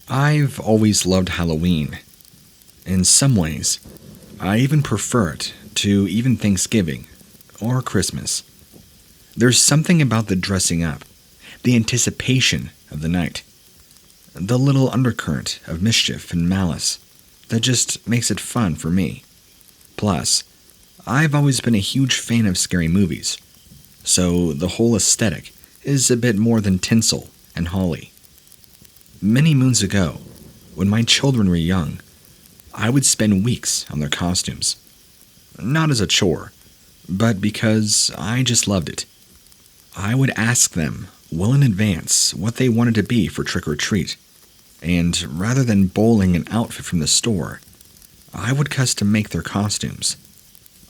I've always loved Halloween. In some ways, I even prefer it to even Thanksgiving or Christmas. There's something about the dressing up, the anticipation of the night, the little undercurrent of mischief and malice that just makes it fun for me. Plus, I've always been a huge fan of scary movies, so the whole aesthetic is a bit more than tinsel and holly. Many moons ago, when my children were young, I would spend weeks on their costumes. Not as a chore, but because I just loved it. I would ask them well in advance what they wanted to be for trick or treat, and rather than bowling an outfit from the store, I would custom make their costumes.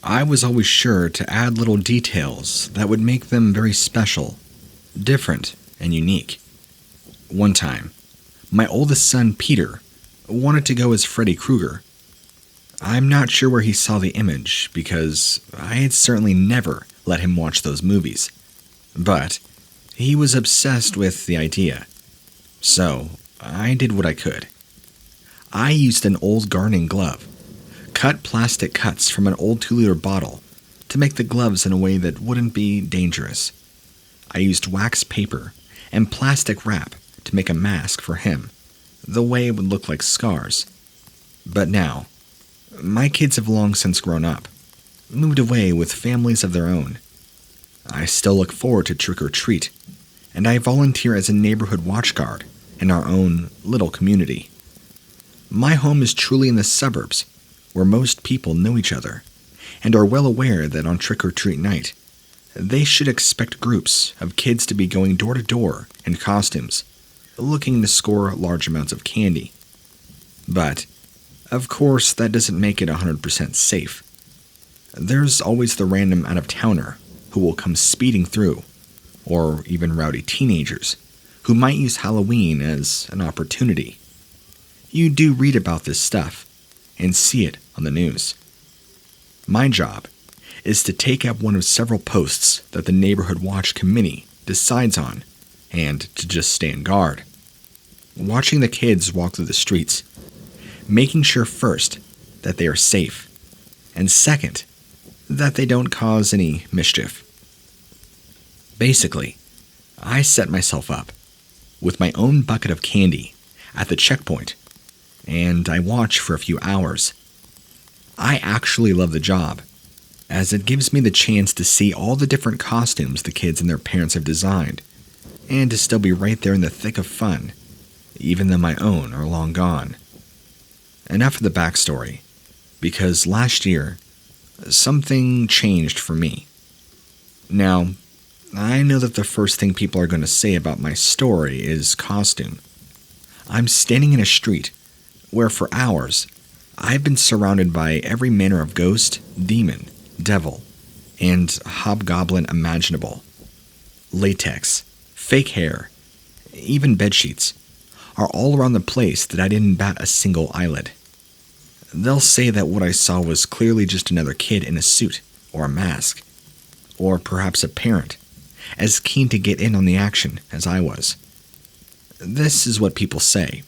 I was always sure to add little details that would make them very special, different, and unique. One time, my oldest son, Peter, wanted to go as Freddy Krueger. I'm not sure where he saw the image because I had certainly never let him watch those movies. But he was obsessed with the idea. So I did what I could. I used an old gardening glove, cut plastic cuts from an old 2-liter bottle to make the gloves in a way that wouldn't be dangerous. I used wax paper and plastic wrap to make a mask for him, the way it would look like scars. But now, my kids have long since grown up, moved away with families of their own. I still look forward to trick or treat, and I volunteer as a neighborhood watch guard in our own little community. My home is truly in the suburbs, where most people know each other, and are well aware that on trick or treat night, they should expect groups of kids to be going door to door in costumes, looking to score large amounts of candy. But, of course, that doesn't make it 100% safe. There's always the random out-of-towner who will come speeding through, or even rowdy teenagers who might use Halloween as an opportunity. You do read about this stuff and see it on the news. My job is to take up one of several posts that the Neighborhood Watch Committee decides on and to just stand guard. Watching the kids walk through the streets, making sure first that they are safe, and second, that they don't cause any mischief. Basically, I set myself up with my own bucket of candy at the checkpoint, and I watch for a few hours. I actually love the job, as it gives me the chance to see all the different costumes the kids and their parents have designed, and to still be right there in the thick of fun, even though my own are long gone. Enough of the backstory, because last year, something changed for me. Now, I know that the first thing people are going to say about my story is costume. I'm standing in a street where for hours I've been surrounded by every manner of ghost, demon, devil, and hobgoblin imaginable. Latex, fake hair, even bedsheets are all around the place that I didn't bat a single eyelid. They'll say that what I saw was clearly just another kid in a suit or a mask, or perhaps a parent, as keen to get in on the action as I was. This is what people say.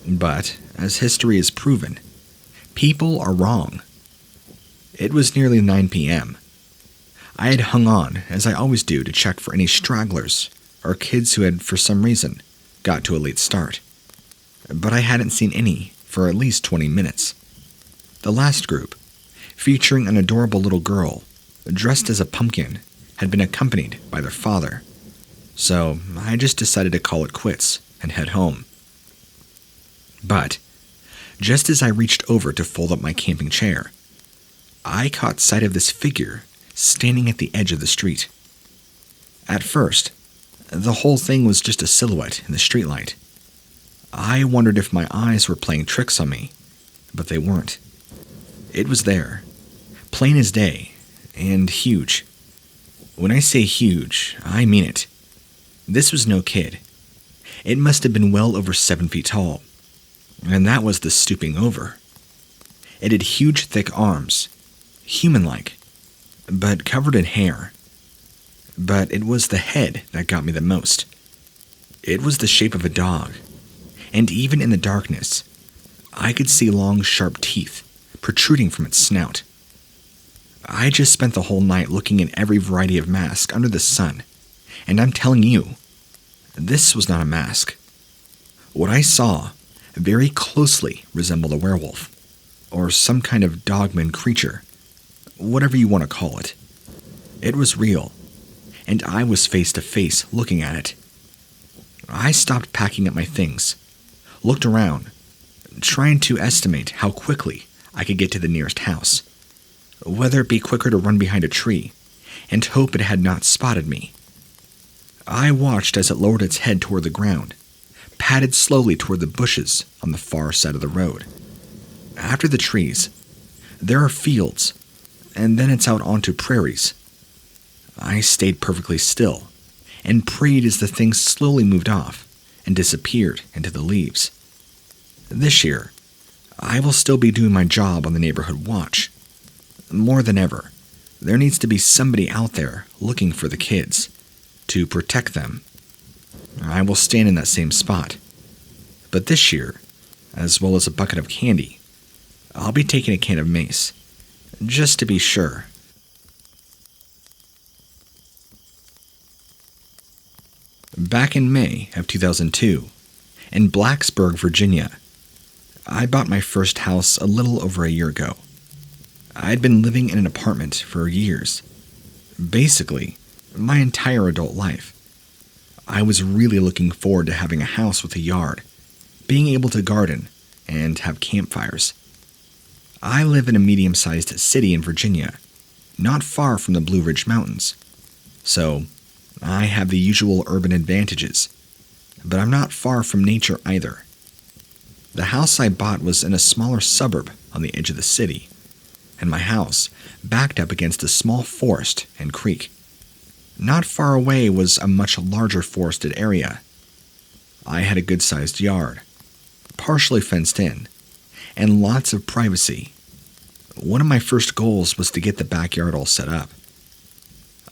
But, as history has proven, people are wrong. It was nearly 9 p.m. I had hung on, as I always do, to check for any stragglers or kids who had, for some reason, got to a late start. But I hadn't seen any for at least 20 minutes. The last group, featuring an adorable little girl dressed as a pumpkin, had been accompanied by their father. So I just decided to call it quits and head home. But, just as I reached over to fold up my camping chair, I caught sight of this figure standing at the edge of the street. At first, the whole thing was just a silhouette in the streetlight. I wondered if my eyes were playing tricks on me, but they weren't. It was there, plain as day, and huge. When I say huge, I mean it. This was no kid. It must have been well over 7 feet tall, and that was the stooping over. It had huge, thick arms, human-like, but covered in hair. But it was the head that got me the most. It was the shape of a dog, and even in the darkness, I could see long, sharp teeth protruding from its snout. I just spent the whole night looking at every variety of mask under the sun, and I'm telling you, this was not a mask. What I saw very closely resembled a werewolf, or some kind of Dogman creature, whatever you want to call it. It was real, and I was face to face looking at it. I stopped packing up my things, looked around, trying to estimate how quickly I could get to the nearest house, whether it be quicker to run behind a tree and hope it had not spotted me. I watched as it lowered its head toward the ground, padded slowly toward the bushes on the far side of the road. After the trees, there are fields, and then it's out onto prairies. I stayed perfectly still and prayed as the thing slowly moved off and disappeared into the leaves. This year, I will still be doing my job on the neighborhood watch. More than ever, there needs to be somebody out there looking for the kids, to protect them. I will stand in that same spot. But this year, as well as a bucket of candy, I'll be taking a can of mace, just to be sure. Back in May of 2002, in Blacksburg, Virginia, I bought my first house a little over a year ago. I'd been living in an apartment for years. Basically, my entire adult life. I was really looking forward to having a house with a yard, being able to garden, and have campfires. I live in a medium-sized city in Virginia, not far from the Blue Ridge Mountains. So, I have the usual urban advantages, but I'm not far from nature either. The house I bought was in a smaller suburb on the edge of the city, and my house backed up against a small forest and creek. Not far away was a much larger forested area. I had a good-sized yard, partially fenced in, and lots of privacy. One of my first goals was to get the backyard all set up.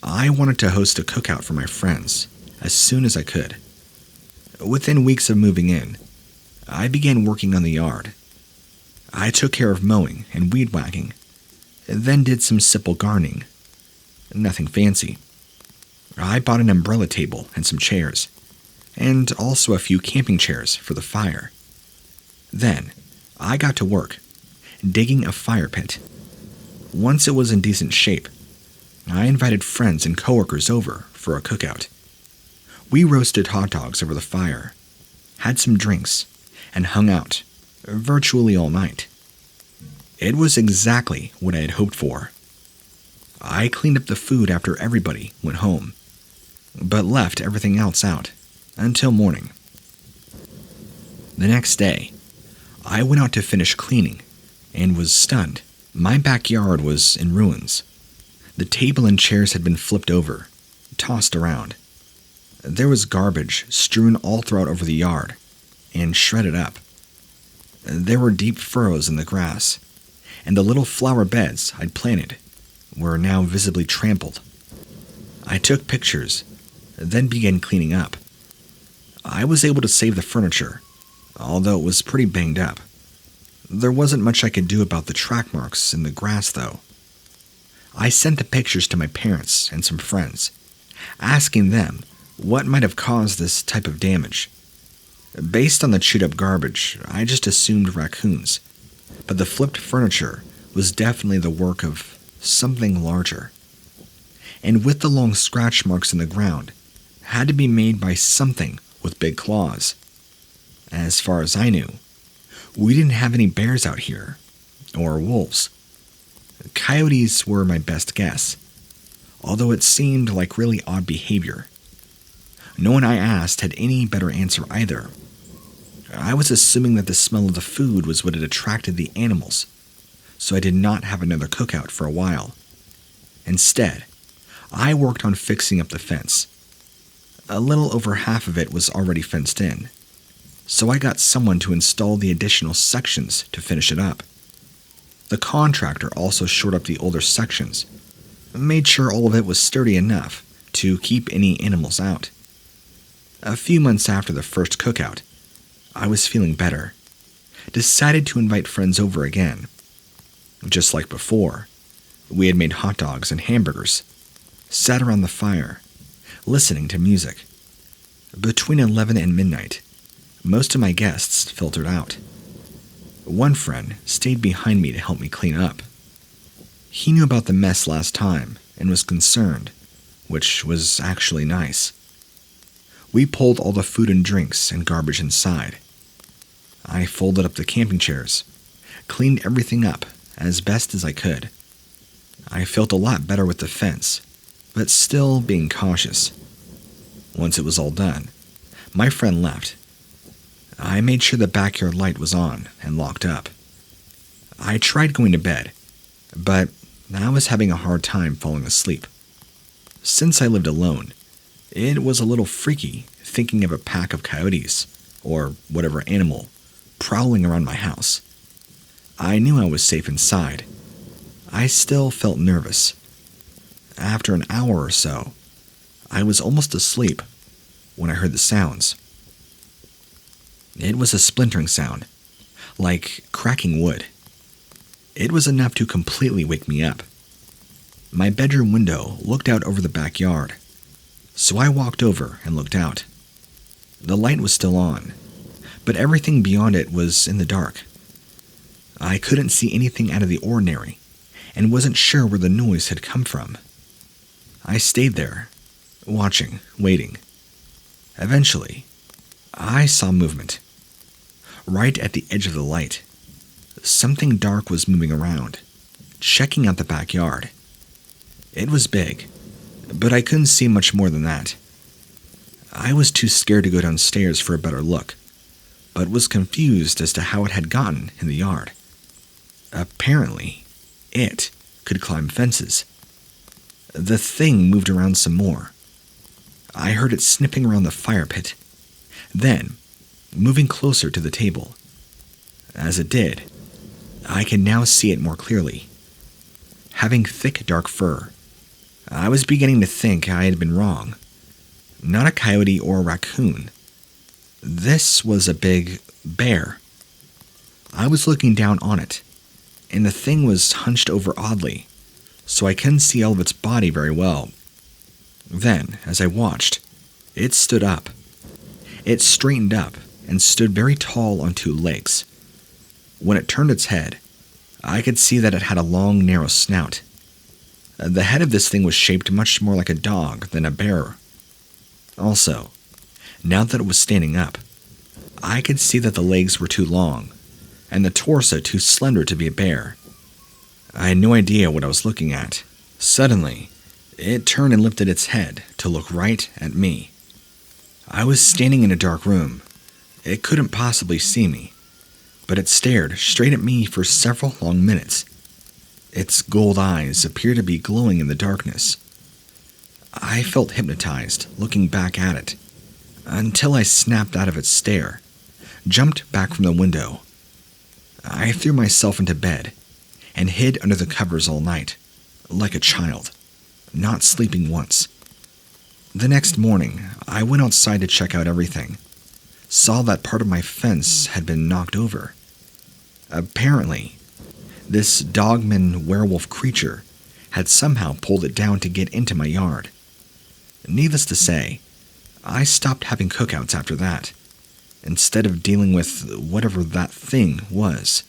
I wanted to host a cookout for my friends as soon as I could. Within weeks of moving in, I began working on the yard. I took care of mowing and weed whacking, then did some simple gardening. Nothing fancy. I bought an umbrella table and some chairs, and also a few camping chairs for the fire. Then, I got to work, digging a fire pit. Once it was in decent shape, I invited friends and coworkers over for a cookout. We roasted hot dogs over the fire, had some drinks, and hung out, virtually all night. It was exactly what I had hoped for. I cleaned up the food after everybody went home, but left everything else out until morning. The next day, I went out to finish cleaning and was stunned. My backyard was in ruins. The table and chairs had been flipped over, tossed around. There was garbage strewn all throughout over the yard and shredded up. There were deep furrows in the grass, and the little flower beds I'd planted were now visibly trampled. I took pictures, then began cleaning up. I was able to save the furniture, although it was pretty banged up. There wasn't much I could do about the track marks in the grass, though. I sent the pictures to my parents and some friends, asking them what might have caused this type of damage. Based on the chewed-up garbage, I just assumed raccoons, but the flipped furniture was definitely the work of something larger. And with the long scratch marks in the ground, had to be made by something with big claws. As far as I knew, we didn't have any bears out here, or wolves. Coyotes were my best guess, although it seemed like really odd behavior. No one I asked had any better answer either. I was assuming that the smell of the food was what had attracted the animals, so I did not have another cookout for a while. Instead, I worked on fixing up the fence. A little over half of it was already fenced in, so I got someone to install the additional sections to finish it up. The contractor also shored up the older sections, made sure all of it was sturdy enough to keep any animals out. A few months after the first cookout, I was feeling better. Decided to invite friends over again. Just like before, we had made hot dogs and hamburgers, sat around the fire, listening to music. Between 11 and midnight, most of my guests filtered out. One friend stayed behind me to help me clean up. He knew about the mess last time and was concerned, which was actually nice. We pulled all the food and drinks and garbage inside. I folded up the camping chairs, cleaned everything up as best as I could. I felt a lot better with the fence, but still being cautious. Once it was all done, my friend left. I made sure the backyard light was on and locked up. I tried going to bed, but I was having a hard time falling asleep. Since I lived alone, it was a little freaky thinking of a pack of coyotes, or whatever animal, prowling around my house. I knew I was safe inside. I still felt nervous. After an hour or so, I was almost asleep when I heard the sounds. It was a splintering sound, like cracking wood. It was enough to completely wake me up. My bedroom window looked out over the backyard, so I walked over and looked out. The light was still on, but everything beyond it was in the dark. I couldn't see anything out of the ordinary and wasn't sure where the noise had come from. I stayed there, watching, waiting. Eventually, I saw movement. Right at the edge of the light, something dark was moving around, checking out the backyard. It was big, but I couldn't see much more than that. I was too scared to go downstairs for a better look, but was confused as to how it had gotten in the yard. Apparently, it could climb fences. The thing moved around some more. I heard it sniffing around the fire pit, then moving closer to the table. As it did, I could now see it more clearly. Having thick, dark fur, I was beginning to think I had been wrong. Not a coyote or a raccoon. This was a big bear. I was looking down on it, and the thing was hunched over oddly, so I couldn't see all of its body very well. Then, as I watched, it stood up. It straightened up and stood very tall on two legs. When it turned its head, I could see that it had a long, narrow snout. The head of this thing was shaped much more like a dog than a bear. Also, now that it was standing up, I could see that the legs were too long, and the torso too slender to be a bear. I had no idea what I was looking at. Suddenly, it turned and lifted its head to look right at me. I was standing in a dark room. It couldn't possibly see me, but it stared straight at me for several long minutes. Its gold eyes appeared to be glowing in the darkness. I felt hypnotized looking back at it, until I snapped out of its stare, jumped back from the window. I threw myself into bed and hid under the covers all night, like a child, not sleeping once. The next morning, I went outside to check out everything. Saw that part of my fence had been knocked over. Apparently, this Dogman werewolf creature had somehow pulled it down to get into my yard. Needless to say, I stopped having cookouts after that, instead of dealing with whatever that thing was.